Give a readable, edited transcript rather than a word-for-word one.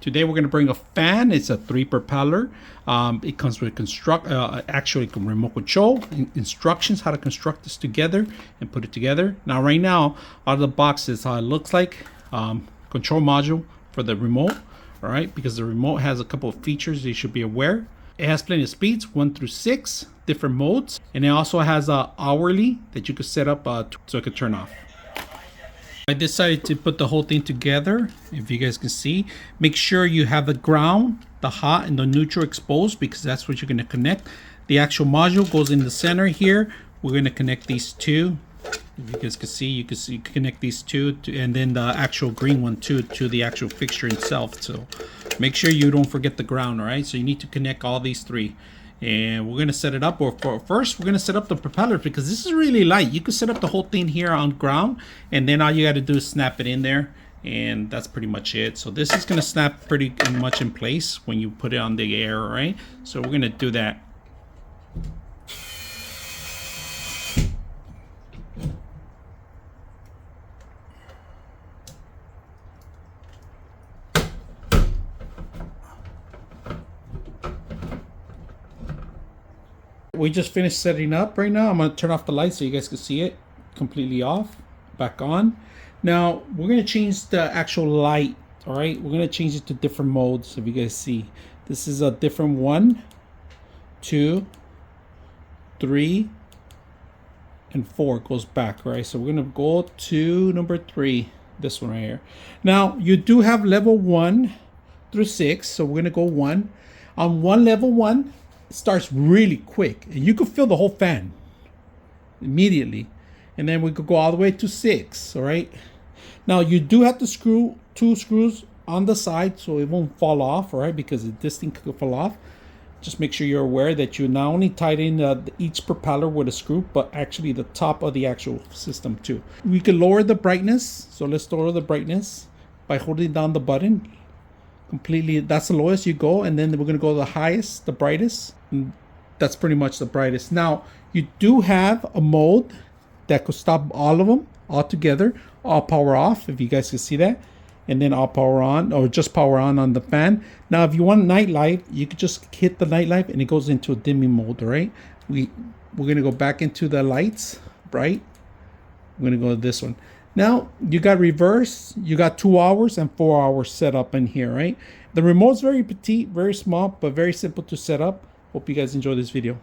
Today we're going to bring a fan. It's a 3 propeller. It comes with actually remote control, instructions how to construct this together and put it together. Now right now out of the box is how it looks like. Control module for the remote. All right, because the remote has a couple of features you should be aware. It has plenty of speeds, 1 through 6, different modes, and it also has a hourly that you could set up so it could turn off. I decided to put the whole thing together. If you guys can see, make sure you have the ground, the hot, and the neutral exposed, because that's what you're going to connect. The actual module goes in the center here. We're going to connect these two. If you guys can see, you can connect these two and then the actual green one to the actual fixture itself. So make sure you don't forget the ground. All right, so you need to connect all these three, and we're going to set it up. Or first we're going to set up the propeller, because this is really light. You can set up the whole thing here on ground, and then all you got to do is snap it in there, and that's pretty much it. So this is going to snap pretty much in place when you put it on the air. All right, so we're going to do that. We just finished setting up right now. I'm going to turn off the light so you guys can see it completely off, back on. Now we're going to change the actual light. All right, we're going to change it to different modes. If you guys see, this is a different 1, 2, 3, and 4. It goes back, right? So we're going to go to number 3, this one right here. Now you do have level 1 through 6, so we're going to go 1. On level 1, it starts really quick, and you can feel the whole fan immediately, and then we could go all the way to 6. All right, now you do have to screw 2 screws on the side so it won't fall off. All right, because this thing could fall off. Just make sure you're aware that you not only tied in each propeller with a screw, but actually the top of the actual system too. We can lower the brightness, so let's lower the brightness by holding down the button completely. That's the lowest you go, and then we're going to go to the highest, the brightest, and that's pretty much the brightest. Now you do have a mode that could stop all of them all together, all power off, if you guys can see that, and then all power on, or just power on the fan. Now if you want night light, you could just hit the night light and it goes into a dimming mode. All right, we're going to go back into the lights, bright. We're going to go to this one. Now you got reverse, you got 2 hours and 4 hours set up in here, right? The remote's very petite, very small, but very simple to set up. Hope you guys enjoy this video.